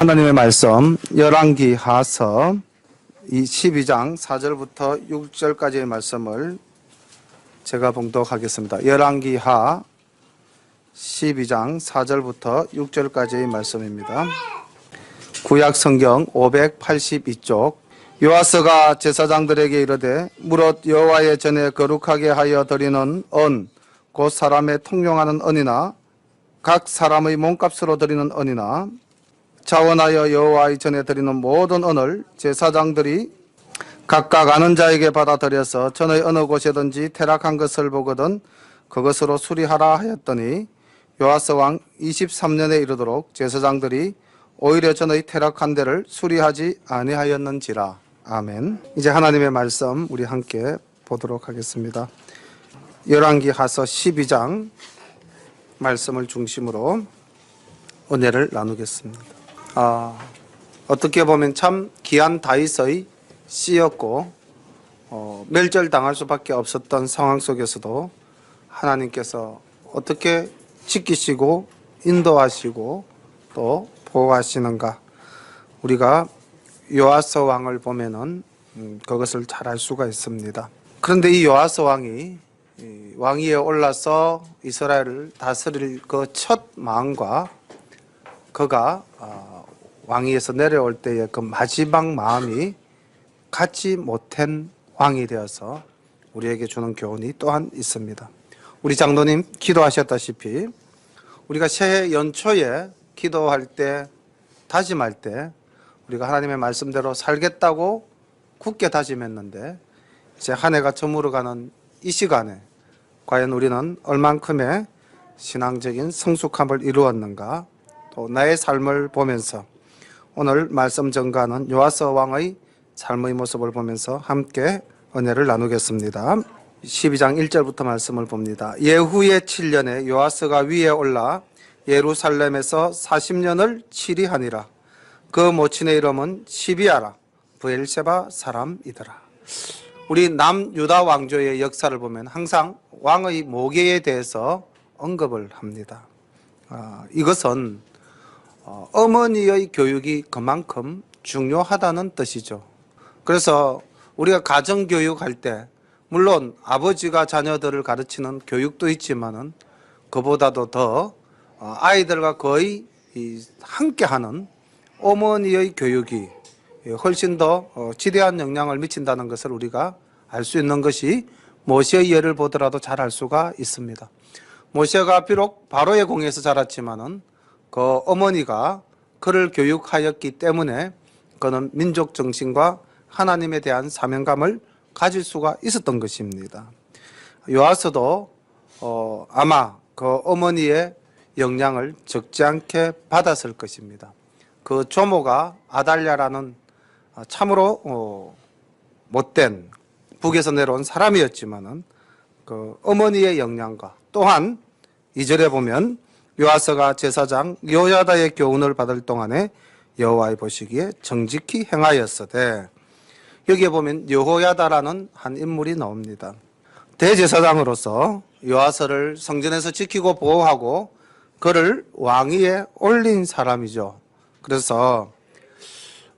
하나님의 말씀 열왕기하서 12장 4절부터 6절까지의 말씀을 제가 봉독하겠습니다. 열왕기하 12장 4절부터 6절까지의 말씀입니다. 구약 성경 582쪽. 요아스가 제사장들에게 이르되 무릇 여호와의 전에 거룩하게 하여 드리는 언 곧 사람의 통용하는 언이나 각 사람의 몸값으로 드리는 언이나 자원하여 여호와의 전에 드리는 모든 언을 제사장들이 각각 아는 자에게 받아 드려서 전의 어느 곳에든지 퇴락한 것을 보거든 그것으로 수리하라 하였더니 요아스 왕 23년에 이르도록 제사장들이 오히려 전의 퇴락한 데를 수리하지 아니하였는지라. 아멘. 이제 하나님의 말씀 우리 함께 보도록 하겠습니다. 열왕기하서 12장 말씀을 중심으로 은혜를 나누겠습니다. 어떻게 보면 참 귀한 다윗의 씨였고 멸절당할 수밖에 없었던 상황 속에서도 하나님께서 어떻게 지키시고 인도하시고 또 보호하시는가, 우리가 요아스 왕을 보면은 그것을 잘 알 수가 있습니다. 그런데 이 요아스 왕이 왕위에 올라서 이스라엘을 다스릴 그 첫 마음과 그가 왕위에서 내려올 때의 그 마지막 마음이 같지 못한 왕이 되어서 우리에게 주는 교훈이 또한 있습니다. 우리 장로님 기도하셨다시피 우리가 새해 연초에 기도할 때, 다짐할 때 우리가 하나님의 말씀대로 살겠다고 굳게 다짐했는데 이제 한 해가 저물어가는 이 시간에 과연 우리는 얼만큼의 신앙적인 성숙함을 이루었는가, 또 나의 삶을 보면서 오늘 말씀 전가하는 요아스 왕의 삶의 모습을 보면서 함께 은혜를 나누겠습니다. 12장 1절부터 말씀을 봅니다. 예후의 7년에 요아스가 위에 올라 예루살렘에서 40년을 치리하니라. 그 모친의 이름은 시비아라 브엘세바 사람이더라. 우리 남유다 왕조의 역사를 보면 항상 왕의 모계에 대해서 언급을 합니다. 이것은 어머니의 교육이 그만큼 중요하다는 뜻이죠. 그래서 우리가 가정교육할 때 물론 아버지가 자녀들을 가르치는 교육도 있지만은 그보다도 더 아이들과 거의 함께하는 어머니의 교육이 훨씬 더 지대한 영향을 미친다는 것을 우리가 알 수 있는 것이 모세의 예를 보더라도 잘 알 수가 있습니다. 모세가 비록 바로의 공에서 자랐지만은 그 어머니가 그를 교육하였기 때문에 그는 민족 정신과 하나님에 대한 사명감을 가질 수가 있었던 것입니다. 요아스도 아마 그 어머니의 영향을 적지 않게 받았을 것입니다. 그 조모가 아달랴라는 참으로 못된 북에서 내려온 사람이었지만은 그 어머니의 영향과 또한 2절에 보면 요아스가 제사장 요야다의 교훈을 받을 동안에 여호와의 보시기에 정직히 행하였으되, 여기에 보면 여호야다라는 한 인물이 나옵니다. 대제사장으로서 요아스를 성전에서 지키고 보호하고 그를 왕위에 올린 사람이죠. 그래서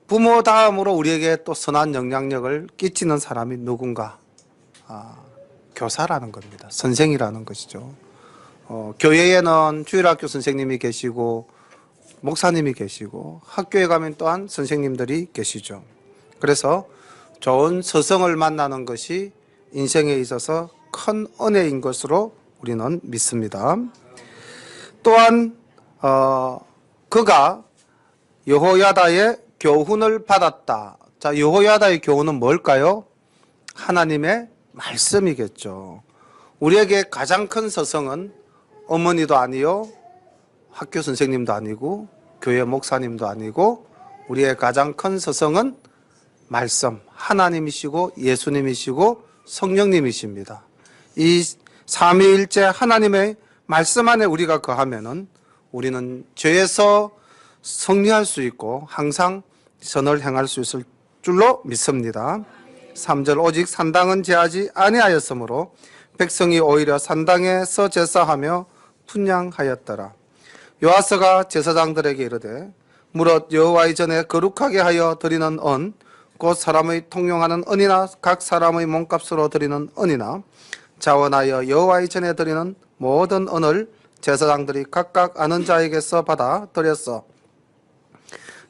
부모 다음으로 우리에게 또 선한 영향력을 끼치는 사람이 누군가? 교사라는 겁니다. 선생이라는 것이죠. 교회에는 주일학교 선생님이 계시고 목사님이 계시고 학교에 가면 또한 선생님들이 계시죠. 그래서 좋은 스승을 만나는 것이 인생에 있어서 큰 은혜인 것으로 우리는 믿습니다. 또한 그가 여호야다의 교훈을 받았다. 자, 여호야다의 교훈은 뭘까요? 하나님의 말씀이겠죠. 우리에게 가장 큰 스승은 어머니도 아니요, 학교 선생님도 아니고 교회 목사님도 아니고, 우리의 가장 큰 스승은 말씀, 하나님이시고 예수님이시고 성령님이십니다. 이 삼위일체 하나님의 말씀 안에 우리가 거하면은 우리는 죄에서 승리할 수 있고 항상 선을 행할 수 있을 줄로 믿습니다. 3절 오직 산당은 제하지 아니하였으므로 백성이 오히려 산당에서 제사하며 분향하였더라. 요아스가 제사장들에게 이르되 무릇 여호와의 전에 거룩하게 하여 드리는 은 곧 사람의 통용하는 은이나 각 사람의 몸값으로 드리는 은이나 자원하여 여호와의 전에 드리는 모든 은을 제사장들이 각각 아는 자에게서 받아 드렸어.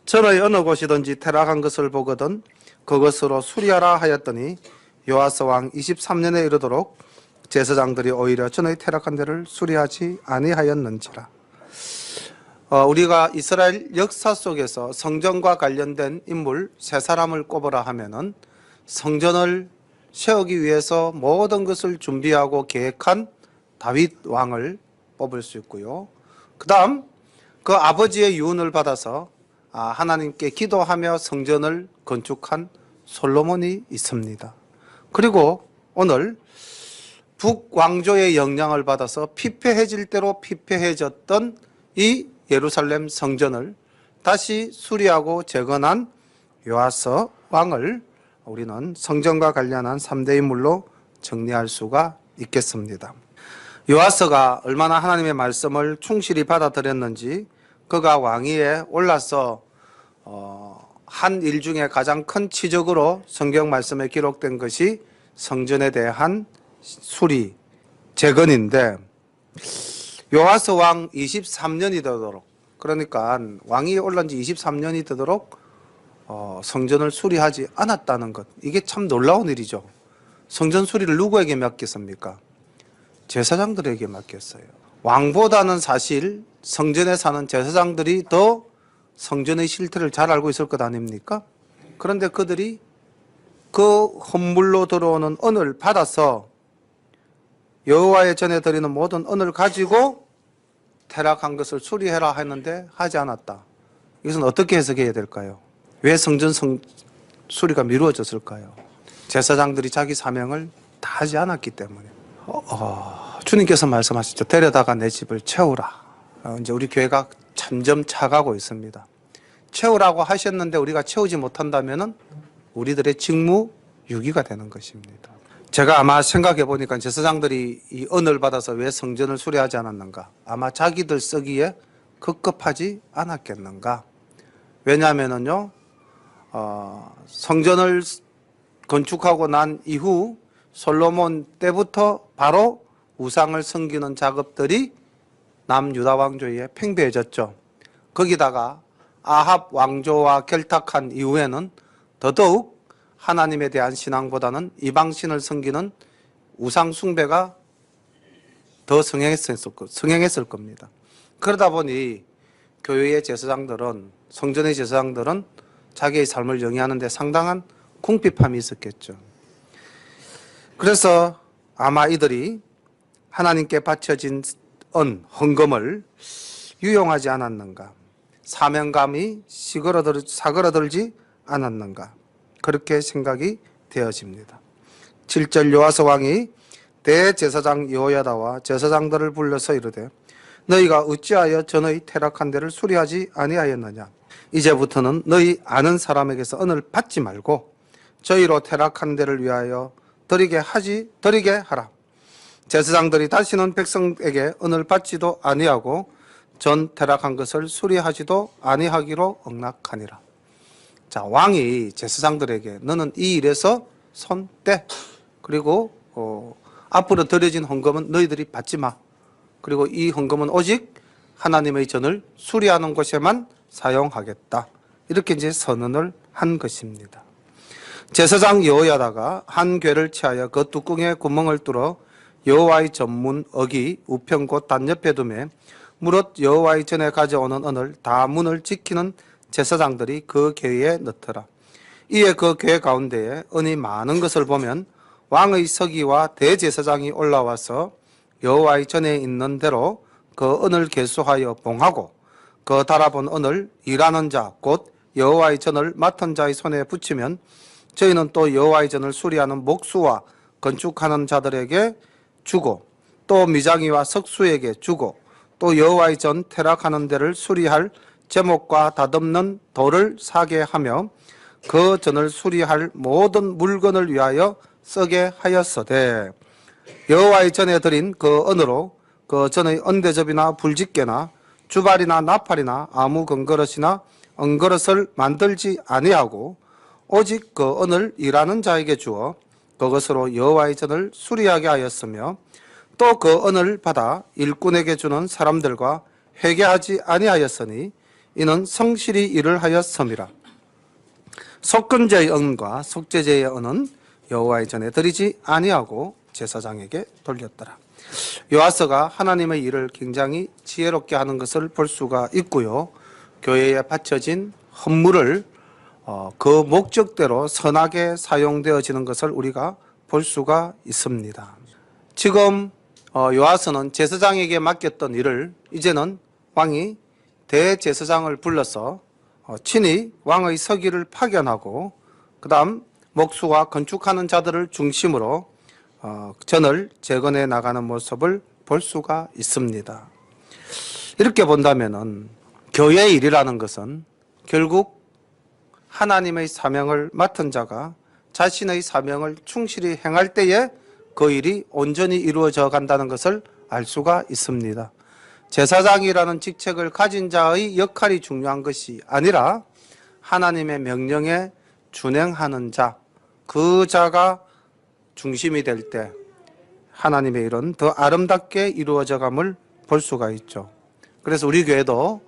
전의 어느 곳이든지 퇴락한 것을 보거든 그것으로 수리하라 하였더니 요아스 왕 23년에 이르도록 제사장들이 오히려 전의 퇴락한 데를 수리하지 아니하였는지라. 우리가 이스라엘 역사 속에서 성전과 관련된 인물 세 사람을 꼽으라 하면은 성전을 세우기 위해서 모든 것을 준비하고 계획한 다윗 왕을 뽑을 수 있고요. 그 다음 그 아버지의 유언을 받아서 하나님께 기도하며 성전을 건축한 솔로몬이 있습니다. 그리고 오늘 북왕조의 영향을 받아서 피폐해질 대로 피폐해졌던 이 예루살렘 성전을 다시 수리하고 재건한 요아스 왕을 우리는 성전과 관련한 3대 인물로 정리할 수가 있겠습니다. 요아스가 얼마나 하나님의 말씀을 충실히 받아들였는지 그가 왕위에 올라서 한 일 중에 가장 큰 치적으로 성경 말씀에 기록된 것이 성전에 대한 수리, 재건인데 요아스 왕 23년이 되도록, 그러니까 왕위에 올라온 지 23년이 되도록 성전을 수리하지 않았다는 것, 이게 참 놀라운 일이죠. 성전 수리를 누구에게 맡겼습니까? 제사장들에게 맡겼어요. 왕보다는 사실 성전에 사는 제사장들이 더 성전의 실태를 잘 알고 있을 것 아닙니까? 그런데 그들이 그 헌물로 들어오는 은을 받아서 여호와의 전에 드리는 모든 은을 가지고 퇴락한 것을 수리해라 했는데 하지 않았다. 이것은 어떻게 해석해야 될까요? 왜 성전 수리가 미루어졌을까요? 제사장들이 자기 사명을 다 하지 않았기 때문에. 주님께서 말씀하시죠. 데려다가 내 집을 채우라. 이제 우리 교회가 점점 차가고 있습니다. 채우라고 하셨는데 우리가 채우지 못한다면은 우리들의 직무 유기가 되는 것입니다. 제가 아마 생각해 보니까 제사장들이 이 은을 받아서 왜 성전을 수리하지 않았는가? 아마 자기들 쓰기에 급급하지 않았겠는가? 왜냐하면은요, 성전을 건축하고 난 이후 솔로몬 때부터 바로 우상을 섬기는 작업들이 남유다 왕조에 팽배해졌죠. 거기다가 아합 왕조와 결탁한 이후에는 더더욱 하나님에 대한 신앙보다는 이방신을 섬기는 우상 숭배가 더 성행했을 겁니다. 그러다 보니 교회의 제사장들은, 성전의 제사장들은 자기의 삶을 영위하는 데 상당한 궁핍함이 있었겠죠. 그래서 아마 이들이 하나님께 바쳐진 헌금을 유용하지 않았는가, 사명감이 사그러들지 않았는가, 그렇게 생각이 되어집니다. 7절 요아스 왕이 대제사장 여호야다와 제사장들을 불러서 이르되 너희가 어찌하여 전의 퇴락한 데를 수리하지 아니하였느냐? 이제부터는 너희 아는 사람에게서 은을 받지 말고 저희로 퇴락한 데를 위하여 드리게 하라. 제사장들이 다시는 백성에게 은을 받지도 아니하고 전 퇴락한 것을 수리하지도 아니하기로 응낙하니라. 자, 왕이 제사장들에게 너는 이 일에서 손 떼. 그리고 앞으로 드려진 헌금은 너희들이 받지 마. 그리고 이 헌금은 오직 하나님의 전을 수리하는 곳에만 사용하겠다. 이렇게 이제 선언을 한 것입니다. 제사장 여호야다가 한 궤를 취하여 그 뚜껑에 구멍을 뚫어 여호와의 전문 어기 우편 곧 단옆에 두매 무릇 여호와의 전에 가져오는 은을 다 문을 지키는 제사장들이 그 궤에 넣더라. 이에 그 궤 가운데에 은이 많은 것을 보면 왕의 서기와 대제사장이 올라와서 여호와의 전에 있는 대로 그 은을 계수하여 봉하고 그 달아본 은을 일하는 자 곧 여호와의 전을 맡은 자의 손에 붙이면 저희는 또 여호와의 전을 수리하는 목수와 건축하는 자들에게 주고 또 미장이와 석수에게 주고 또 여호와의 전 퇴락하는 데를 수리할 제목과 다듬는 돌을 사게 하며 그 전을 수리할 모든 물건을 위하여 쓰게 하였으되 여호와의 전에 드린 그 은으로 그 전의 은대접이나 불집게나 주발이나 나팔이나 아무 건그릇이나 은그릇을 만들지 아니하고 오직 그 은을 일하는 자에게 주어 그것으로 여호와의 전을 수리하게 하였으며 또 그 은을 받아 일꾼에게 주는 사람들과 회개하지 아니하였으니 이는 성실히 일을 하였음이라. 속건제의 은과 속죄제의 은은 여호와의 전에 드리지 아니하고 제사장에게 돌렸더라. 요아스가 하나님의 일을 굉장히 지혜롭게 하는 것을 볼 수가 있고요. 교회에 바쳐진 헌물을 그 목적대로 선하게 사용되어지는 것을 우리가 볼 수가 있습니다. 지금 요아스는 제사장에게 맡겼던 일을 이제는 왕이 대제사장을 불러서 친히 왕의 서기를 파견하고 그 다음 목수와 건축하는 자들을 중심으로 전을 재건해 나가는 모습을 볼 수가 있습니다. 이렇게 본다면은 교회의 일이라는 것은 결국 하나님의 사명을 맡은 자가 자신의 사명을 충실히 행할 때에 그 일이 온전히 이루어져 간다는 것을 알 수가 있습니다. 제사장이라는 직책을 가진 자의 역할이 중요한 것이 아니라 하나님의 명령에 준행하는 자, 그 자가 중심이 될 때 하나님의 일은 더 아름답게 이루어져 감을 볼 수가 있죠. 그래서 우리 교회도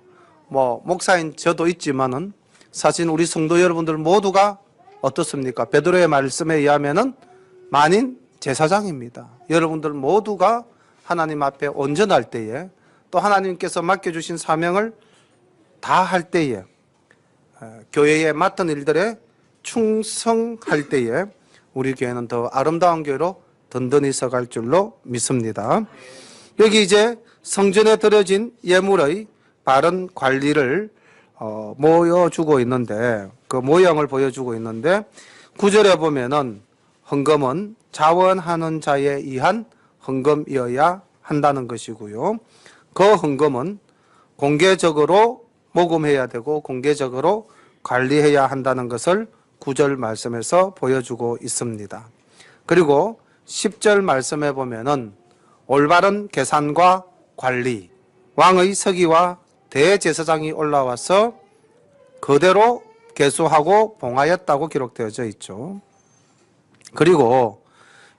목사인 저도 있지만은 사실 우리 성도 여러분들 모두가 어떻습니까? 베드로의 말씀에 의하면은 만인 제사장입니다. 여러분들 모두가 하나님 앞에 온전할 때에 또 하나님께서 맡겨주신 사명을 다 할 때에 교회에 맡은 일들에 충성할 때에 우리 교회는 더 아름다운 교회로 든든히 서갈 줄로 믿습니다. 여기 이제 성전에 드려진 예물의 바른 관리를 보여주고 있는데 그 모형을 보여주고 있는데 9절에 보면은 헌금은 자원하는 자에 의한 헌금이어야 한다는 것이고요. 그 헌금은 공개적으로 모금해야 되고 공개적으로 관리해야 한다는 것을 9절 말씀에서 보여주고 있습니다. 그리고 10절 말씀에 보면은 올바른 계산과 관리, 왕의 서기와 대제사장이 올라와서 그대로 계수하고 봉하였다고 기록되어져 있죠. 그리고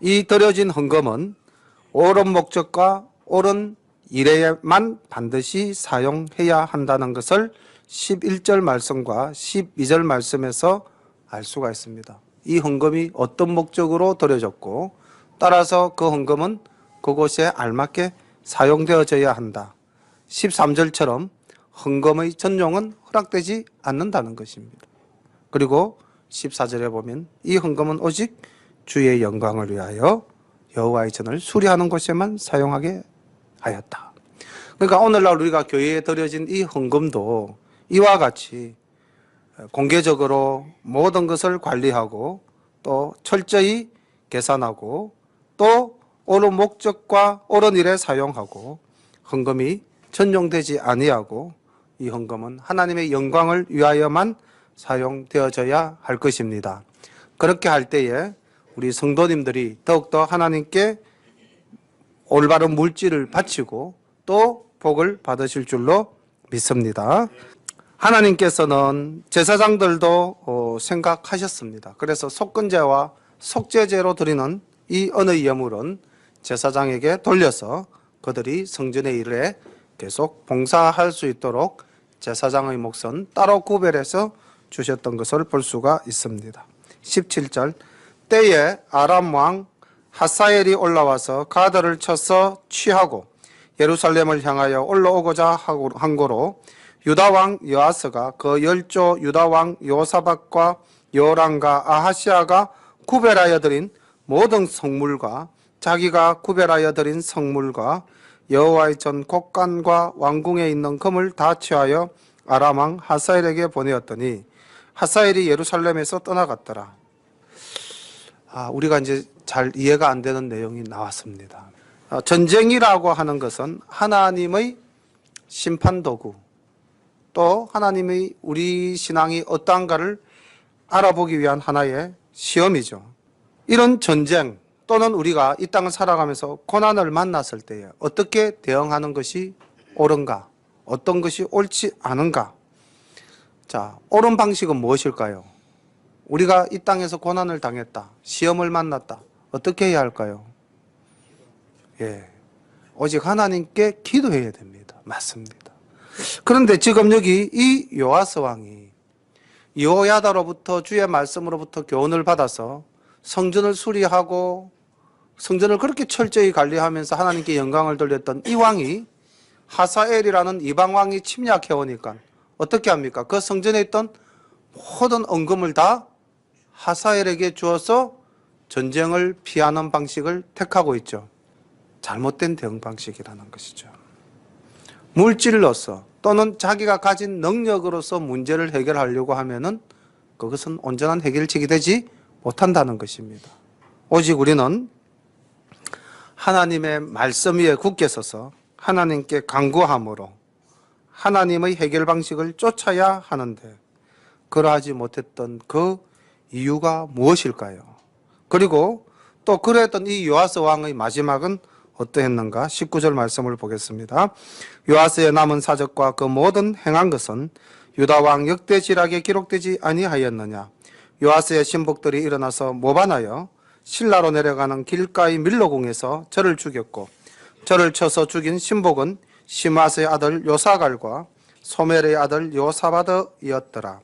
이 드려진 헌금은 옳은 목적과 옳은 일에만 반드시 사용해야 한다는 것을 11절 말씀과 12절 말씀에서 알 수가 있습니다. 이 헌금이 어떤 목적으로 드려졌고 따라서 그 헌금은 그곳에 알맞게 사용되어져야 한다. 13절처럼 헌금의 전용은 허락되지 않는다는 것입니다. 그리고 14절에 보면 이 헌금은 오직 주의 영광을 위하여 여호와의 전을 수리하는 곳에만 사용하게 하였다. 그러니까 오늘날 우리가 교회에 드려진 이 헌금도 이와 같이 공개적으로 모든 것을 관리하고 또 철저히 계산하고 또 옳은 목적과 옳은 일에 사용하고 헌금이 전용되지 아니하고 이 헌금은 하나님의 영광을 위하여만 사용되어져야 할 것입니다. 그렇게 할 때에 우리 성도님들이 더욱더 하나님께 올바른 물질을 바치고 또 복을 받으실 줄로 믿습니다. 하나님께서는 제사장들도 생각하셨습니다. 그래서 속건제와 속죄제로 드리는 이 언의 예물은 제사장에게 돌려서 그들이 성전의 일에 계속 봉사할 수 있도록 제사장의 몫은 따로 구별해서 주셨던 것을 볼 수가 있습니다. 17절 때에 아람 왕 하사엘이 올라와서 가드를 쳐서 취하고 예루살렘을 향하여 올라오고자 한 고로 유다 왕 여아스가 그 열조 유다 왕 요사박과 요람과 아하시아가 구별하여 드린 모든 성물과 자기가 구별하여 드린 성물과 여호와의 전 곡간과 왕궁에 있는 금을 다 취하여 아람 왕 하사엘에게 보내었더니 하사엘이 예루살렘에서 떠나갔더라. 우리가 이제 잘 이해가 안 되는 내용이 나왔습니다. 전쟁이라고 하는 것은 하나님의 심판 도구, 또 하나님의 우리 신앙이 어떠한가를 알아보기 위한 하나의 시험이죠. 이런 전쟁 또는 우리가 이 땅을 살아가면서 고난을 만났을 때에 어떻게 대응하는 것이 옳은가, 어떤 것이 옳지 않은가, 자, 옳은 방식은 무엇일까요? 우리가 이 땅에서 고난을 당했다. 시험을 만났다. 어떻게 해야 할까요? 예. 오직 하나님께 기도해야 됩니다. 맞습니다. 그런데 지금 여기 이 요아스 왕이 여호야다로부터 주의 말씀으로부터 교훈을 받아서 성전을 수리하고 성전을 그렇게 철저히 관리하면서 하나님께 영광을 돌렸던 이 왕이 하사엘이라는 이방 왕이 침략해 오니까 어떻게 합니까? 그 성전에 있던 모든 은금을 다 하사엘에게 주어서 전쟁을 피하는 방식을 택하고 있죠. 잘못된 대응 방식이라는 것이죠. 물질로서 또는 자기가 가진 능력으로서 문제를 해결하려고 하면은 그것은 온전한 해결책이 되지 못한다는 것입니다. 오직 우리는 하나님의 말씀 위에 굳게 서서 하나님께 간구함으로 하나님의 해결 방식을 쫓아야 하는데 그러하지 못했던 그 이유가 무엇일까요? 그리고 또 그랬던 이 요아스 왕의 마지막은 어떠했는가? 19절 말씀을 보겠습니다. 요아스의 남은 사적과 그 모든 행한 것은 유다 왕 역대지락에 기록되지 아니하였느냐? 요아스의 신복들이 일어나서 모반하여 실라로 내려가는 길가의 밀로궁에서 저를 죽였고 저를 쳐서 죽인 신복은 시므아스의 아들 요사갈과 소멜의 아들 요사바드이었더라.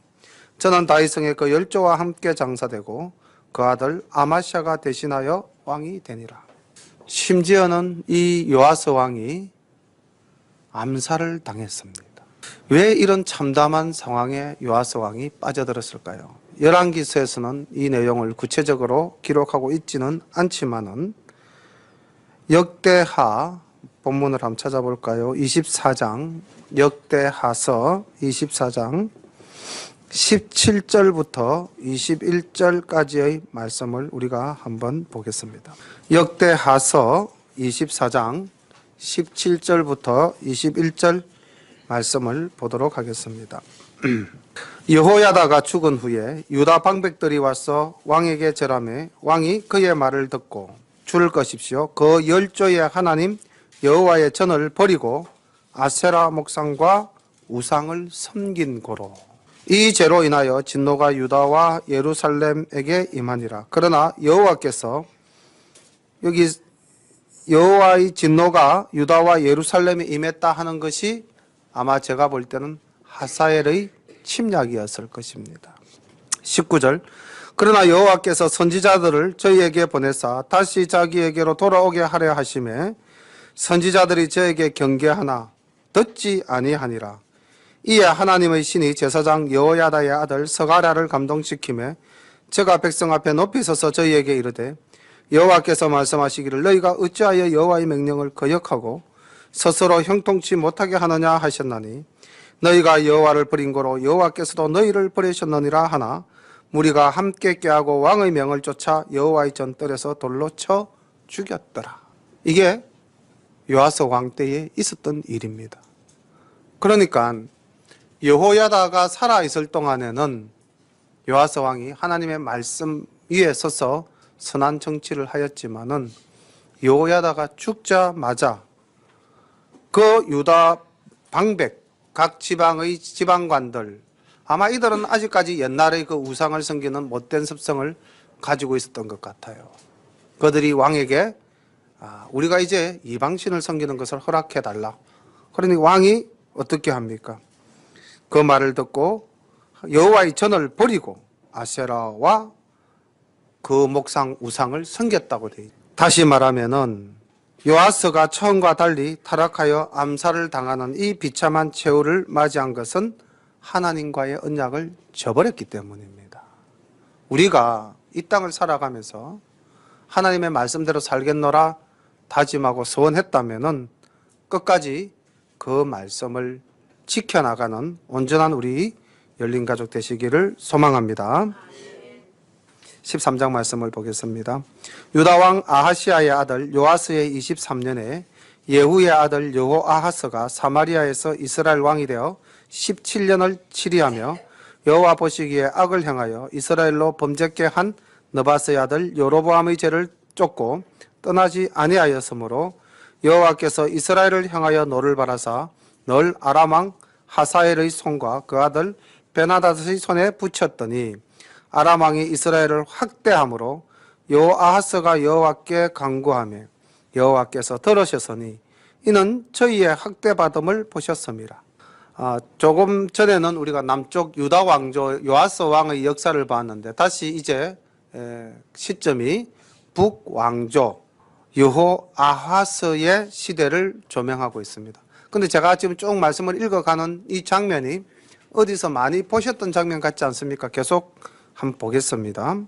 저는 다윗성에 그 열조와 함께 장사되고 그 아들 아마샤가 대신하여 왕이 되니라. 심지어는 이 요아스 왕이 암살을 당했습니다. 왜 이런 참담한 상황에 요아스 왕이 빠져들었을까요? 열왕기서에서는 이 내용을 구체적으로 기록하고 있지는 않지만은 역대하 본문을 한번 찾아볼까요? 24장 역대하서 24장 17절부터 21절까지의 말씀을 우리가 한번 보겠습니다. 역대하서 24장 17절부터 21절 말씀을 보도록 하겠습니다. 여호야다가 죽은 후에 유다 방백들이 와서 왕에게 절하매 왕이 그의 말을 듣고 줄을 것입시오. 그 열조의 하나님 여호와의 전을 버리고 아세라 목상과 우상을 섬긴 고로 이 죄로 인하여 진노가 유다와 예루살렘에게 임하니라. 그러나 여호와께서 여기 여호와의 진노가 유다와 예루살렘에 임했다 하는 것이 아마 제가 볼 때는 하사엘의 침략이었을 것입니다. 19절 그러나 여호와께서 선지자들을 저희에게 보내사 다시 자기에게로 돌아오게 하려 하심에 선지자들이 저에게 경계하나 듣지 아니하니라. 이에 하나님의 신이 제사장 여호야다의 아들 스가랴를 감동시키며 저가 백성 앞에 높이 서서 저희에게 이르되 여호와께서 말씀하시기를 너희가 어찌하여 여호와의 명령을 거역하고 스스로 형통치 못하게 하느냐 하셨나니 너희가 여호와를 버린 고로 여호와께서도 너희를 버리셨느니라 하나 무리가 함께 꾀하고 왕의 명을 쫓아 여호와의 전뜰에서 돌로 쳐 죽였더라. 이게 요아스 왕 때에 있었던 일입니다. 그러니까 여호야다가 살아있을 동안에는 요아스 왕이 하나님의 말씀 위에 서서 선한 정치를 하였지만은 여호야다가 죽자마자 그 유다 방백 각 지방의 지방관들 아마 이들은 아직까지 옛날의 그 우상을 섬기는 못된 습성을 가지고 있었던 것 같아요. 그들이 왕에게 우리가 이제 이방신을 섬기는 것을 허락해달라. 그러니 왕이 어떻게 합니까? 그 말을 듣고 여호와의 전을 버리고 아세라와 그 목상 우상을 섬겼다고 되어 있습니다. 다시 말하면은 요아스가 처음과 달리 타락하여 암살을 당하는 이 비참한 최후를 맞이한 것은 하나님과의 언약을 저버렸기 때문입니다. 우리가 이 땅을 살아가면서 하나님의 말씀대로 살겠노라 다짐하고 소원했다면은 끝까지 그 말씀을 지켜나가는 온전한 우리 열린가족 되시기를 소망합니다. 13장 말씀을 보겠습니다. 유다왕 아하시아의 아들 요아스의 23년에 예후의 아들 여호아하스가 사마리아에서 이스라엘 왕이 되어 17년을 치리하며 여호와 보시기에 악을 행하여 이스라엘로 범죄케 한 느바스의 아들 여로보암의 죄를 쫓고 떠나지 아니하였으므로 여호와께서 이스라엘을 향하여 노를 바라사 널 아람 왕 하사엘의 손과 그 아들 베나닷의 손에 붙였더니 아람 왕이 이스라엘을 확대함으로 여호아하스가 여호와께 간구하며 여호와께서 들으셨으니 이는 저희의 학대받음을 보셨습니다. 조금 전에는 우리가 남쪽 유다 왕조 요아스 왕의 역사를 봤는데 다시 이제 시점이 북왕조 여호아하스의 시대를 조명하고 있습니다. 근데 제가 지금 쭉 말씀을 읽어가는 이 장면이 어디서 많이 보셨던 장면 같지 않습니까? 계속 한번 보겠습니다.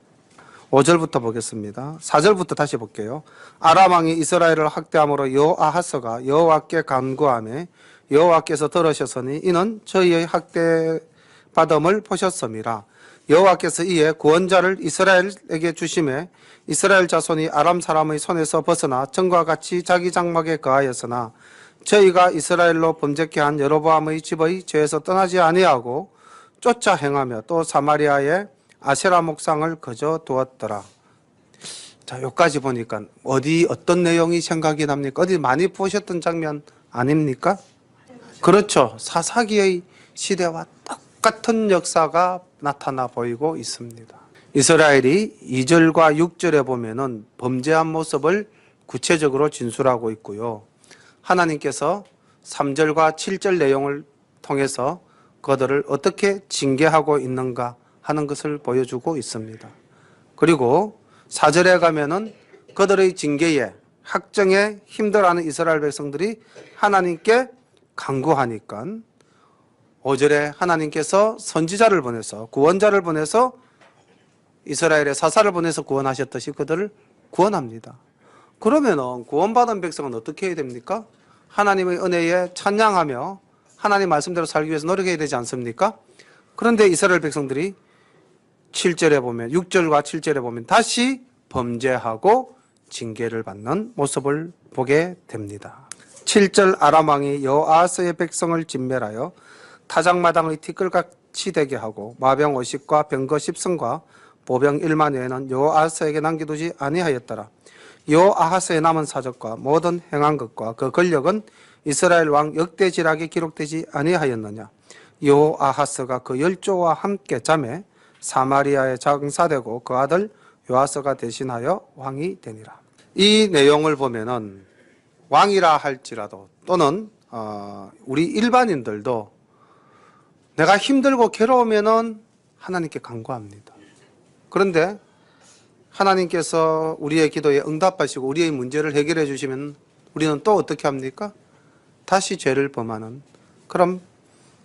5절부터 보겠습니다. 4절부터 다시 볼게요. 아람 왕이 이스라엘을 학대함으로 여호아하스가 여호와께 간구하며 여호와께서 들으셨으니 이는 저희의 학대받음을 보셨음이라. 여호와께서 이에 구원자를 이스라엘에게 주심에 이스라엘 자손이 아람 사람의 손에서 벗어나 전과 같이 자기 장막에 거하였으나 저희가 이스라엘로 범죄케 한 여로보암의 집의 죄에서 떠나지 아니하고 쫓아 행하며 또 사마리아에 아세라 목상을 거저 두었더라. 자, 여기까지 보니까 어떤 내용이 생각이 납니까? 어디 많이 보셨던 장면 아닙니까? 그렇죠. 사사기의 시대와 똑같은 역사가 나타나 보이고 있습니다. 이스라엘이 2절과 6절에 보면은 범죄한 모습을 구체적으로 진술하고 있고요. 하나님께서 3절과 7절 내용을 통해서 그들을 어떻게 징계하고 있는가 하는 것을 보여주고 있습니다. 그리고 4절에 가면은 그들의 징계에 학정에 힘들어하는 이스라엘 백성들이 하나님께 간구하니까 5절에 하나님께서 선지자를 보내서 구원자를 보내서 이스라엘의 사사를 보내서 구원하셨듯이 그들을 구원합니다. 그러면은 구원받은 백성은 어떻게 해야 됩니까? 하나님의 은혜에 찬양하며 하나님 말씀대로 살기 위해서 노력해야 되지 않습니까? 그런데 이스라엘 백성들이 7절에 보면 6절과 7절에 보면 다시 범죄하고 징계를 받는 모습을 보게 됩니다. 7절 아람 왕이 여호아스의 백성을 진멸하여 타작마당의 티끌같이 되게 하고 마병 50과 병거 10승과 보병 1만 외에는 여호아스에게 남겨두지 아니하였더라. 여호아하스의 남은 사적과 모든 행한 것과 그 권력은 이스라엘 왕 역대지락에 기록되지 아니하였느냐. 여호아하스가 그 열조와 함께 잠에 사마리아에 장사되고 그 아들 요아스가 대신하여 왕이 되니라. 이 내용을 보면은 왕이라 할지라도 또는 우리 일반인들도 내가 힘들고 괴로우면은 하나님께 간구합니다. 그런데 하나님께서 우리의 기도에 응답하시고 우리의 문제를 해결해 주시면 우리는 또 어떻게 합니까? 다시 죄를 범하는 그런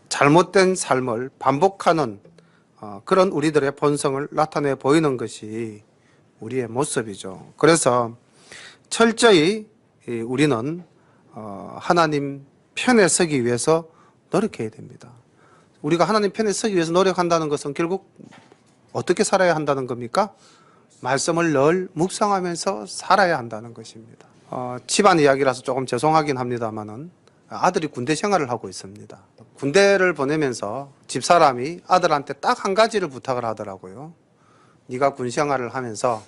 잘못된 삶을 반복하는 그런 우리들의 본성을 나타내 보이는 것이 우리의 모습이죠. 그래서 철저히 우리는 하나님 편에 서기 위해서 노력해야 됩니다. 우리가 하나님 편에 서기 위해서 노력한다는 것은 결국 어떻게 살아야 한다는 겁니까? 말씀을 늘 묵상하면서 살아야 한다는 것입니다. 집안 이야기라서 조금 죄송하긴 합니다만은 아들이 군대 생활을 하고 있습니다. 군대를 보내면서 집사람이 아들한테 딱 한 가지를 부탁을 하더라고요. 네가 군 생활을 하면서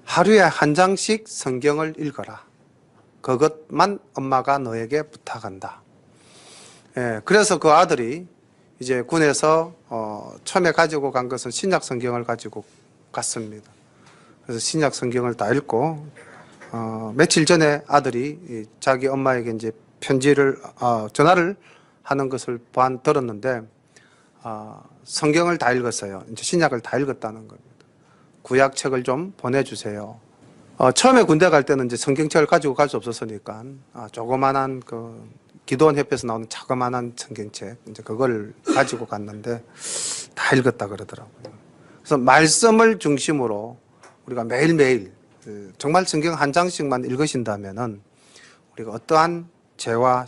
하루에 한 장씩 성경을 읽어라. 그것만 엄마가 너에게 부탁한다. 그래서 그 아들이 이제 군에서 처음에 가지고 간 것은 신약 성경을 가지고 갔습니다. 그래서 신약 성경을 다 읽고 며칠 전에 아들이 자기 엄마에게 이제 편지를 전화를 하는 것을 들었는데 성경을 다 읽었어요. 이제 신약을 다 읽었다는 겁니다. 구약책을 좀 보내주세요. 처음에 군대 갈 때는 이제 성경책을 가지고 갈 수 없었으니까 조그만한 그 기도원 협회에서 나오는 자그만한 성경책 이제 그걸 가지고 갔는데 다 읽었다 그러더라고요. 그래서 말씀을 중심으로 우리가 매일매일 정말 성경 한 장씩만 읽으신다면은 우리가 어떠한 죄와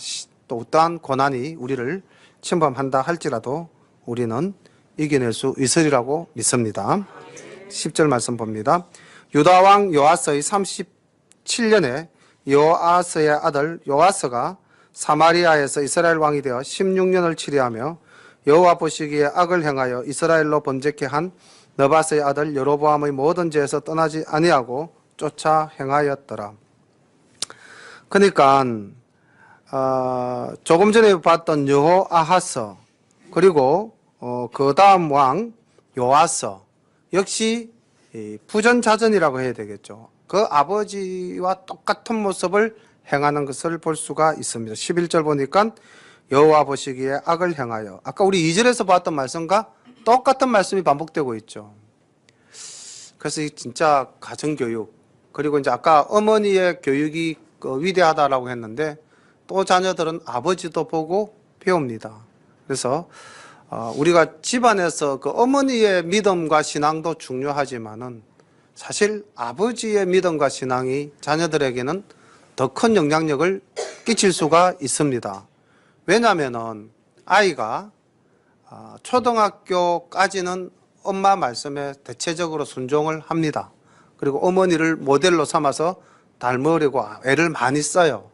또 어떠한 고난이 우리를 침범한다 할지라도 우리는 이겨낼 수 있으리라고 믿습니다. 10절 말씀 봅니다. 유다 왕 요아스의 37년에 요아스의 아들 요아스가 사마리아에서 이스라엘 왕이 되어 16년을 치리하며 여호와 보시기에 악을 행하여 이스라엘로 범죄케 한 느밧의 아들 여로보암의 모든 죄에서 떠나지 아니하고 쫓아 행하였더라. 그러니까 조금 전에 봤던 여호아하스 그리고 그 다음 왕 요아스 역시 이 부전자전이라고 해야 되겠죠. 그 아버지와 똑같은 모습을 행하는 것을 볼 수가 있습니다. 11절 보니까 여호와 보시기에 악을 행하여, 아까 우리 2절에서 봤던 말씀과 똑같은 말씀이 반복되고 있죠. 그래서 진짜 가정교육, 그리고 이제 아까 어머니의 교육이 위대하다라고 했는데 또 자녀들은 아버지도 보고 배웁니다. 그래서 우리가 집안에서 그 어머니의 믿음과 신앙도 중요하지만은 사실 아버지의 믿음과 신앙이 자녀들에게는 더 큰 영향력을 끼칠 수가 있습니다. 왜냐하면은 아이가 초등학교까지는 엄마 말씀에 대체적으로 순종을 합니다. 그리고 어머니를 모델로 삼아서 닮으려고 애를 많이 써요.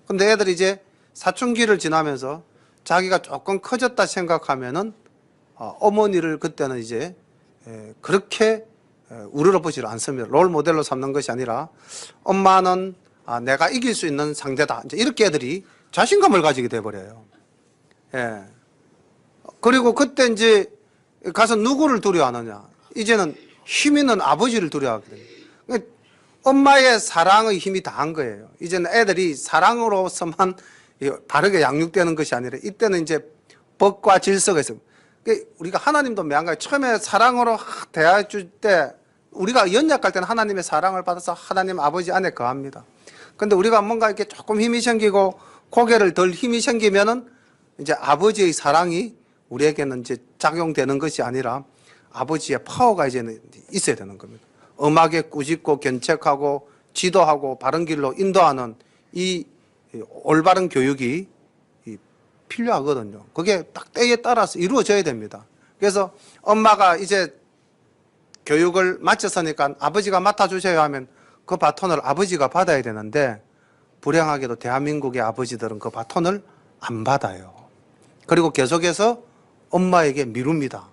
근데 애들이 이제 사춘기를 지나면서 자기가 조금 커졌다 생각하면은 어머니를 그때는 이제 그렇게 우러러보지를 않습니다. 롤 모델로 삼는 것이 아니라 엄마는 내가 이길 수 있는 상대다, 이제 이렇게 애들이 자신감을 가지게 돼버려요. 예. 그리고 그때 이제 가서 누구를 두려워하느냐? 이제는 힘 있는 아버지를 두려워하거든요. 엄마의 사랑의 힘이 다한 거예요. 이제는 애들이 사랑으로서만 바르게 양육되는 것이 아니라 이때는 이제 법과 질서가 있어요. 우리가 하나님도 매한가지 처음에 사랑으로 대해 줄 때 우리가 연약할 때는 하나님의 사랑을 받아서 하나님 아버지 안에 거합니다. 근데 우리가 뭔가 이렇게 조금 힘이 생기고 고개를 덜 힘이 생기면은 이제 아버지의 사랑이 우리에게는 이제 작용되는 것이 아니라 아버지의 파워가 이제는 있어야 되는 겁니다. 엄하게 꾸짖고 견책하고 지도하고 바른 길로 인도하는 이 올바른 교육이 필요하거든요. 그게 딱 때에 따라서 이루어져야 됩니다. 그래서 엄마가 이제 교육을 마쳤으니까 아버지가 맡아주셔야 하면 그 바톤을 아버지가 받아야 되는데 불행하게도 대한민국의 아버지들은 그 바톤을 안 받아요. 그리고 계속해서 엄마에게 미룹니다.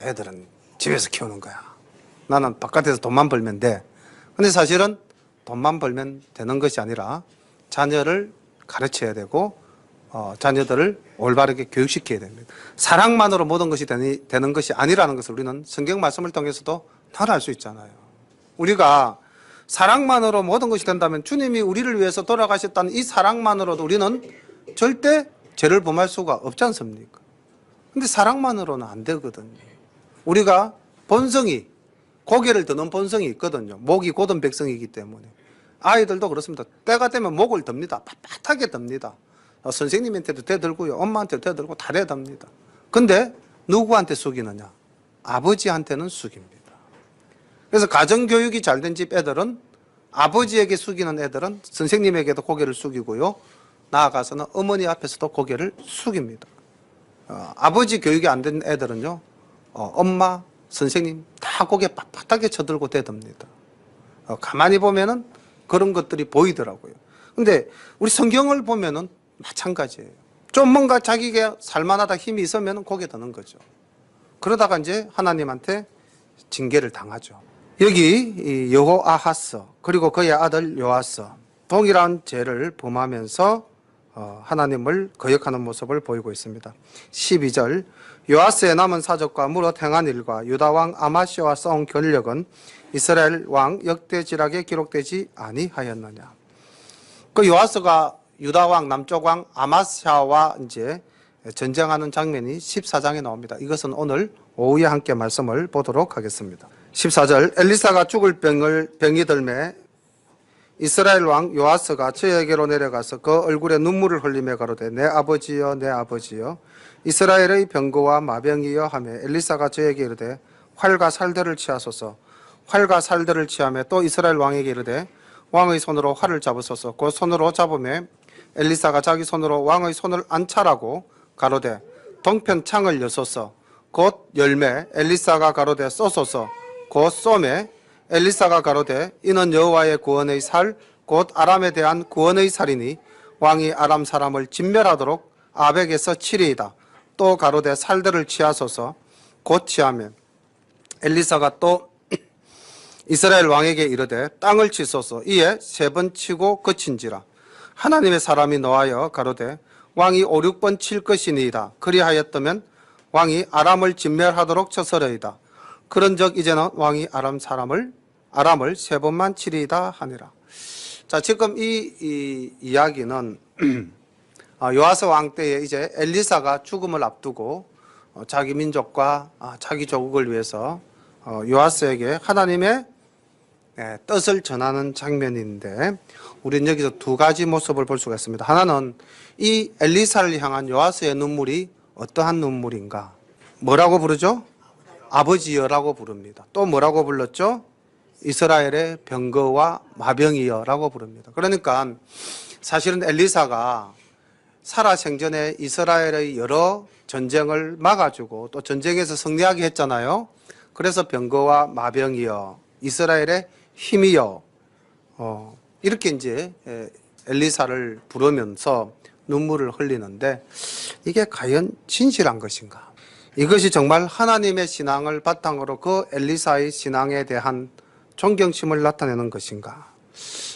애들은 집에서 키우는 거야. 나는 바깥에서 돈만 벌면 돼. 근데 사실은 돈만 벌면 되는 것이 아니라 자녀를 가르쳐야 되고 자녀들을 올바르게 교육시켜야 됩니다. 사랑만으로 모든 것이 되는 것이 아니라는 것을 우리는 성경 말씀을 통해서도 잘 알 수 있잖아요. 우리가 사랑만으로 모든 것이 된다면 주님이 우리를 위해서 돌아가셨다는 이 사랑만으로도 우리는 절대 죄를 범할 수가 없지 않습니까? 근데 사랑만으로는 안 되거든요. 우리가 본성이, 고개를 드는 본성이 있거든요. 목이 곧은 백성이기 때문에. 아이들도 그렇습니다. 때가 되면 목을 듭니다. 빳빳하게 듭니다. 선생님한테도 대들고요. 엄마한테도 대들고 다 대답니다. 근데 누구한테 숙이느냐? 아버지한테는 숙입니다. 그래서 가정교육이 잘 된 집 애들은 아버지에게 숙이는 애들은 선생님에게도 고개를 숙이고요. 나아가서는 어머니 앞에서도 고개를 숙입니다. 아버지 교육이 안 된 애들은요. 엄마, 선생님 다 고개 빳빳하게 쳐들고 대듭니다. 가만히 보면은 그런 것들이 보이더라고요. 근데 우리 성경을 보면은 마찬가지예요. 좀 뭔가 자기가 살만하다 힘이 있으면 고개 드는 거죠. 그러다가 이제 하나님한테 징계를 당하죠. 여기 여호아하스 그리고 그의 아들 요아스 동일한 죄를 범하면서 하나님을 거역하는 모습을 보이고 있습니다. 12절 요아스의 남은 사적과 무릇 행한 일과 유다왕 아마시아와 싸운 권력은 이스라엘 왕 역대지락에 기록되지 아니하였느냐. 그 요아스가 유다왕 남쪽 왕 아마시아와 이제 전쟁하는 장면이 14장에 나옵니다. 이것은 오늘 오후에 함께 말씀을 보도록 하겠습니다. 14절 엘리사가 죽을 병이 들매 이스라엘 왕 요아스가 저에게로 내려가서 그 얼굴에 눈물을 흘리며 가로되 내 아버지여 내 아버지여 이스라엘의 병거와 마병이여 하며 엘리사가 저에게 이르되 활과 살들을 취하소서. 활과 살들을 취하며 또 이스라엘 왕에게 이르되 왕의 손으로 활을 잡으소서. 그 손으로 잡으며 엘리사가 자기 손으로 왕의 손을 안찰하고 가로되 동편 창을 여소서. 곧 열매 엘리사가 가로되 쏘소서. 곧 쏘매 엘리사가 가로되 이는 여호와의 구원의 살 곧 아람에 대한 구원의 살이니 왕이 아람 사람을 진멸하도록 아벡에서 치리이다. 또 가로되 살들을 취하소서. 곧 취하면 엘리사가 또 이스라엘 왕에게 이르되 땅을 치소서. 이에 3번 치고 그친지라. 하나님의 사람이 노하여 가로되 왕이 5, 6번 칠 것이니이다. 그리하였다면 왕이 아람을 진멸하도록 쳐서려이다. 그런즉 이제는 왕이 아람을 세 번만 치리이다 하니라. 자, 지금 이 이야기는 요아스 왕 때에 이제 엘리사가 죽음을 앞두고 자기 민족과 자기 조국을 위해서 요아스에게 하나님의 뜻을 전하는 장면인데, 우리는 여기서 두 가지 모습을 볼 수가 있습니다. 하나는 이 엘리사를 향한 요아스의 눈물이 어떠한 눈물인가? 뭐라고 부르죠? 아버지여라고 부릅니다. 또 뭐라고 불렀죠? 이스라엘의 병거와 마병이여라고 부릅니다. 그러니까 사실은 엘리사가 살아생전에 이스라엘의 여러 전쟁을 막아주고 또 전쟁에서 승리하게 했잖아요. 그래서 병거와 마병이여, 이스라엘의 힘이여, 이렇게 이제 엘리사를 부르면서 눈물을 흘리는데, 이게 과연 진실한 것인가? 이것이 정말 하나님의 신앙을 바탕으로 그 엘리사의 신앙에 대한 존경심을 나타내는 것인가?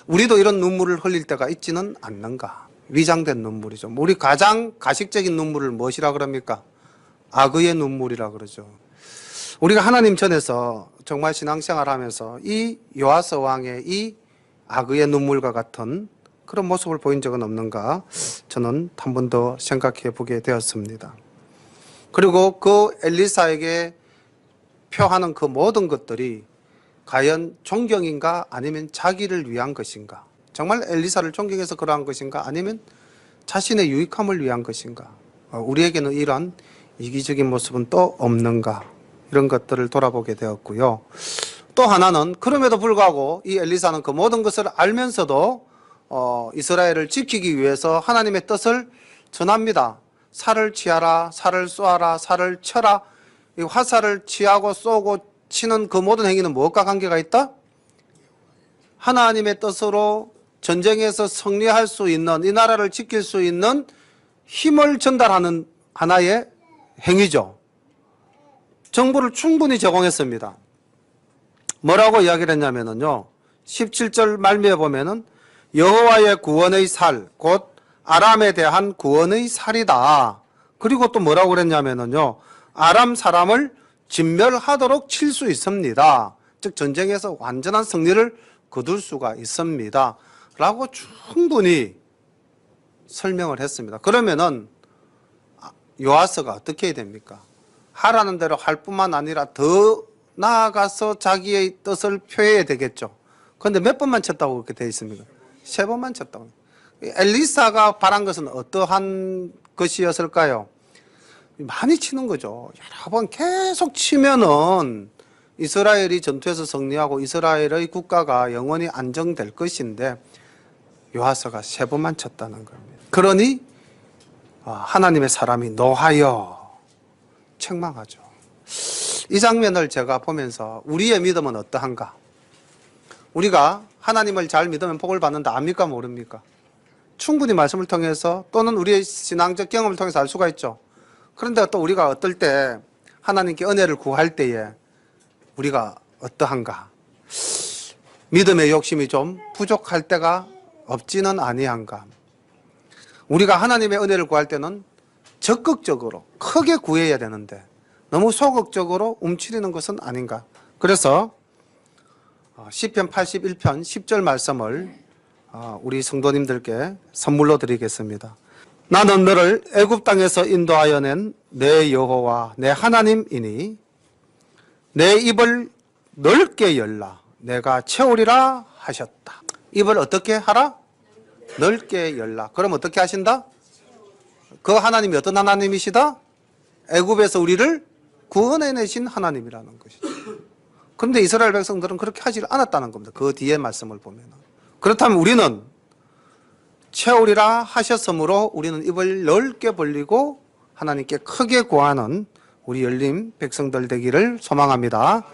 우리도 이런 눈물을 흘릴 때가 있지는 않는가? 위장된 눈물이죠. 우리 가장 가식적인 눈물을 무엇이라 그럽니까? 악의의 눈물이라 그러죠. 우리가 하나님 전에서 정말 신앙생활 하면서 이 요아스 왕의 이 악의의 눈물과 같은 그런 모습을 보인 적은 없는가? 저는 한 번 더 생각해 보게 되었습니다. 그리고 그 엘리사에게 표하는 그 모든 것들이 과연 존경인가 아니면 자기를 위한 것인가? 정말 엘리사를 존경해서 그러한 것인가 아니면 자신의 유익함을 위한 것인가? 우리에게는 이런 이기적인 모습은 또 없는가? 이런 것들을 돌아보게 되었고요. 또 하나는 그럼에도 불구하고 이 엘리사는 그 모든 것을 알면서도 이스라엘을 지키기 위해서 하나님의 뜻을 전합니다. 살을 취하라, 살을 쏘아라, 살을 쳐라. 이 화살을 취하고 쏘고 치는 그 모든 행위는 무엇과 관계가 있다? 하나님의 뜻으로 전쟁에서 승리할 수 있는, 이 나라를 지킬 수 있는 힘을 전달하는 하나의 행위죠. 정보를 충분히 제공했습니다. 뭐라고 이야기를 했냐면요, 17절 말미에 보면은 여호와의 구원의 살, 곧 아람에 대한 구원의 살이다. 그리고 또 뭐라고 그랬냐면요, 아람 사람을 진멸하도록 칠 수 있습니다. 즉 전쟁에서 완전한 승리를 거둘 수가 있습니다. 라고 충분히 설명을 했습니다. 그러면은 요아스가 어떻게 해야 됩니까? 하라는 대로 할 뿐만 아니라 더 나아가서 자기의 뜻을 표해야 되겠죠. 그런데 몇 번만 쳤다고 그렇게 되어 있습니까? 세 번만 쳤다고. 엘리사가 바란 것은 어떠한 것이었을까요? 많이 치는 거죠. 여러 번 계속 치면은 이스라엘이 전투에서 승리하고 이스라엘의 국가가 영원히 안정될 것인데, 요아스가 세 번만 쳤다는 겁니다. 그러니 하나님의 사람이 노하여 책망하죠. 이 장면을 제가 보면서 우리의 믿음은 어떠한가? 우리가 하나님을 잘 믿으면 복을 받는다 압니까 모릅니까? 충분히 말씀을 통해서 또는 우리의 신앙적 경험을 통해서 알 수가 있죠. 그런데 또 우리가 어떨 때 하나님께 은혜를 구할 때에 우리가 어떠한가? 믿음의 욕심이 좀 부족할 때가 없지는 아니한가? 우리가 하나님의 은혜를 구할 때는 적극적으로 크게 구해야 되는데 너무 소극적으로 움츠리는 것은 아닌가? 그래서 시편 81편 10절 말씀을 우리 성도님들께 선물로 드리겠습니다. 나는 너를 애굽 땅에서 인도하여 낸 내 여호와 내 하나님이니 내 입을 넓게 열라 내가 채우리라 하셨다. 입을 어떻게 하라? 넓게 열라. 그럼 어떻게 하신다? 그 하나님이 어떤 하나님이시다? 애굽에서 우리를 구원해내신 하나님이라는 것이죠. 그런데 이스라엘 백성들은 그렇게 하지 않았다는 겁니다. 그 뒤에 말씀을 보면. 그렇다면 우리는 채우리라 하셨으므로 우리는 입을 넓게 벌리고 하나님께 크게 구하는 우리 열린 백성들 되기를 소망합니다.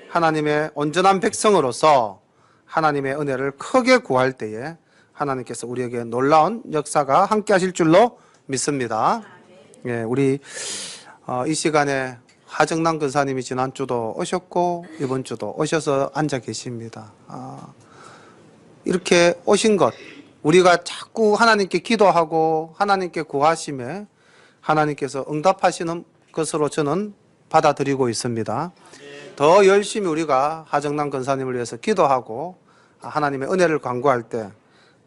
하나님의 온전한 백성으로서 하나님의 은혜를 크게 구할 때에 하나님께서 우리에게 놀라운 역사가 함께 하실 줄로 믿습니다. 예, 우리 이 시간에 하정남 근사님이 지난주도 오셨고 이번 주도 오셔서 앉아 계십니다. 이렇게 오신 것, 우리가 자꾸 하나님께 기도하고 하나님께 구하심에 하나님께서 응답하시는 것으로 저는 받아들이고 있습니다. 더 열심히 우리가 하정남 권사님을 위해서 기도하고 하나님의 은혜를 간구할 때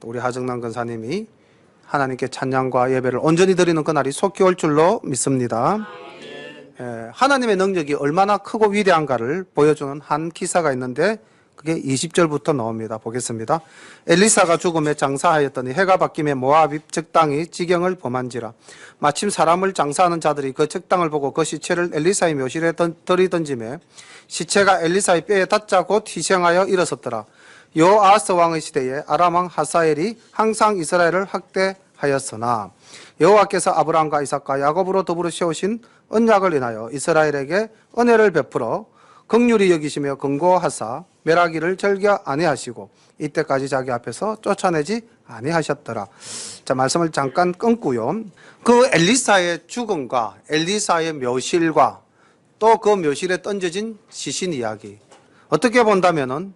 또 우리 하정남 권사님이 하나님께 찬양과 예배를 온전히 드리는 그날이 속히 올 줄로 믿습니다. 하나님의 능력이 얼마나 크고 위대한가를 보여주는 한 기사가 있는데 그게 20절부터 나옵니다. 보겠습니다. 엘리사가 죽음에 장사하였더니 해가 바뀌며 모압 적당이 지경을 범한지라. 마침 사람을 장사하는 자들이 그 적당을 보고 그 시체를 엘리사의 묘실에 들이던지매 시체가 엘리사의 뼈에 닿자 곧 희생하여 일어섰더라. 여호아스 왕의 시대에 아람 왕 하사엘이 항상 이스라엘을 학대하였으나 여호와께서 아브라함과 이삭과 야곱으로 더불어 세우신 언약을 인하여 이스라엘에게 은혜를 베풀어 긍휼히 여기시며 긍고하사 멸하기를 즐겨 아니하시고 이때까지 자기 앞에서 쫓아내지 아니하셨더라. 자, 말씀을 잠깐 끊고요. 그 엘리사의 죽음과 엘리사의 묘실과 또 그 묘실에 던져진 시신 이야기, 어떻게 본다면은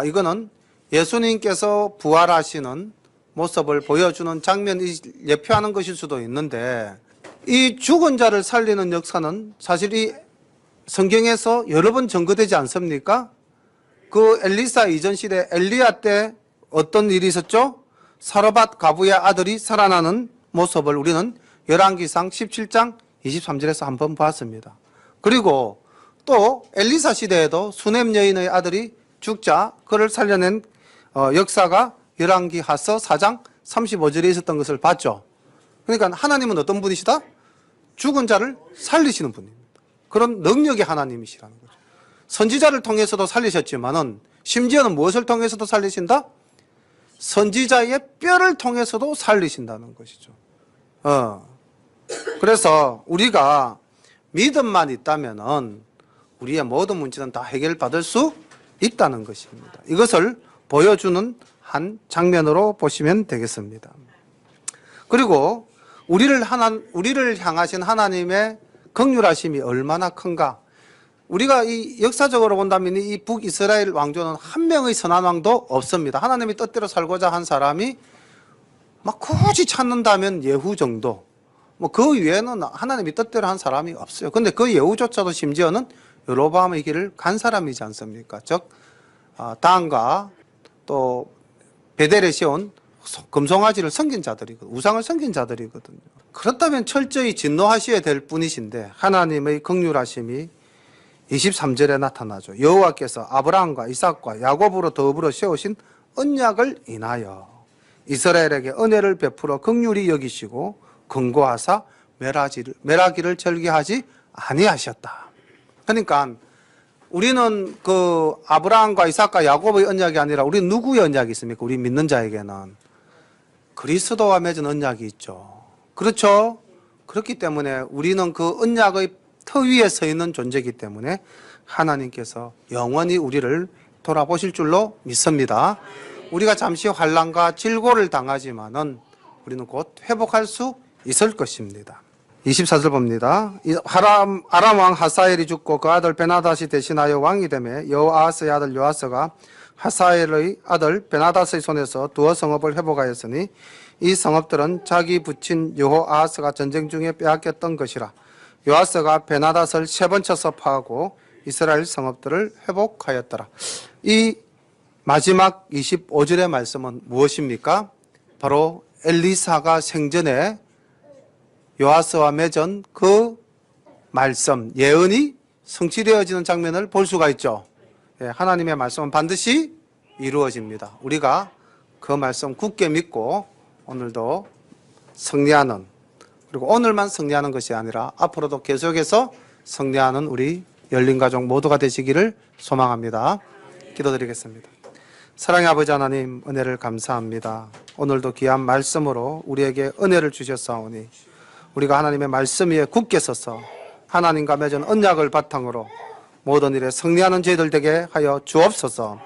이거는 예수님께서 부활하시는 모습을 보여주는 장면이 예표하는 것일 수도 있는데, 이 죽은 자를 살리는 역사는 사실 이 성경에서 여러 번 전거되지 않습니까? 그 엘리사 이전 시대 엘리야 때 어떤 일이 있었죠? 사르밧 가부의 아들이 살아나는 모습을 우리는 열왕기상 17장 23절에서 한번 봤습니다. 그리고 또 엘리사 시대에도 수넴 여인의 아들이 죽자 그를 살려낸 역사가 열왕기하서 4장 35절에 있었던 것을 봤죠. 그러니까 하나님은 어떤 분이시다? 죽은 자를 살리시는 분입니다. 그런 능력의 하나님이시라는 거죠. 선지자를 통해서도 살리셨지만은 심지어는 무엇을 통해서도 살리신다? 선지자의 뼈를 통해서도 살리신다는 것이죠. 그래서 우리가 믿음만 있다면은 우리의 모든 문제는 다 해결받을 수 있다는 것입니다. 이것을 보여주는 한 장면으로 보시면 되겠습니다. 그리고 우리를 향하신 하나님의 긍휼하심이 얼마나 큰가. 우리가 이 역사적으로 본다면 이 북이스라엘 왕조는 한 명의 선한 왕도 없습니다. 하나님이 뜻대로 살고자 한 사람이 막 굳이 찾는다면 예후 정도, 그 외에는 하나님이 뜻대로 한 사람이 없어요. 근데 그 예후조차도 심지어는 여로보암의 길을 간 사람이지 않습니까? 즉 다한과 또 베델에 세운 금송아지를 섬긴 자들이거든요. 우상을 섬긴 자들이거든요. 그렇다면 철저히 진노하셔야 될 분이신데 하나님의 긍휼하심이 23절에 나타나죠. 여호와께서 아브라함과 이삭과 야곱으로 더불어 세우신 언약을 인하여 이스라엘에게 은혜를 베풀어 긍휼히 여기시고 긍고하사 멸하기를 절개하지 아니하셨다. 그러니까 우리는 그 아브라함과 이삭과 야곱의 언약이 아니라 우리 누구의 언약이 있습니까? 우리 믿는 자에게는 그리스도와 맺은 언약이 있죠. 그렇죠? 그렇기 때문에 우리는 그 언약의 터 위에 서 있는 존재이기 때문에 하나님께서 영원히 우리를 돌아보실 줄로 믿습니다. 우리가 잠시 환난과 질고를 당하지만은 우리는 곧 회복할 수 있을 것입니다. 24절 봅니다. 아람 왕 하사엘이 죽고 그 아들 베나닷이 대신하여 왕이 되매 여호아스의 아들 요아스가 하사엘의 아들 베나닷의 손에서 두어 성읍을 회복하였으니 이 성읍들은 자기 부친 여호아스가 전쟁 중에 빼앗겼던 것이라. 요아스가 베나닷을 3번 쳐서 파하고 이스라엘 성읍들을 회복하였더라. 이 마지막 25절의 말씀은 무엇입니까? 바로 엘리사가 생전에 요아스와 맺은 그 말씀, 예언이 성취되어지는 장면을 볼 수가 있죠. 하나님의 말씀은 반드시 이루어집니다. 우리가 그 말씀 굳게 믿고 오늘도 승리하는, 그리고 오늘만 승리하는 것이 아니라 앞으로도 계속해서 승리하는 우리 열린가족 모두가 되시기를 소망합니다. 기도드리겠습니다. 사랑의 아버지 하나님, 은혜를 감사합니다. 오늘도 귀한 말씀으로 우리에게 은혜를 주셨사오니 우리가 하나님의 말씀 위에 굳게 서서 하나님과 맺은 언약을 바탕으로 모든 일에 승리하는 저희들 되게 하여 주옵소서.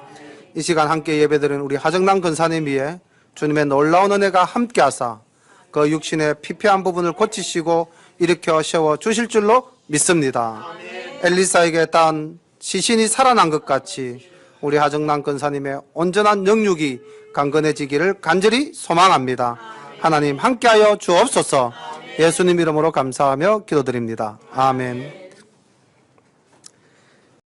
이 시간 함께 예배드리는 우리 하정남 권사님 위에 주님의 놀라운 은혜가 함께하사 그 육신의 피폐한 부분을 고치시고 일으켜 세워 주실 줄로 믿습니다. 엘리사에게 딴 시신이 살아난 것 같이 우리 하정남 권사님의 온전한 영육이 강건해지기를 간절히 소망합니다. 하나님 함께하여 주옵소서. 예수님 이름으로 감사하며 기도드립니다. 아멘.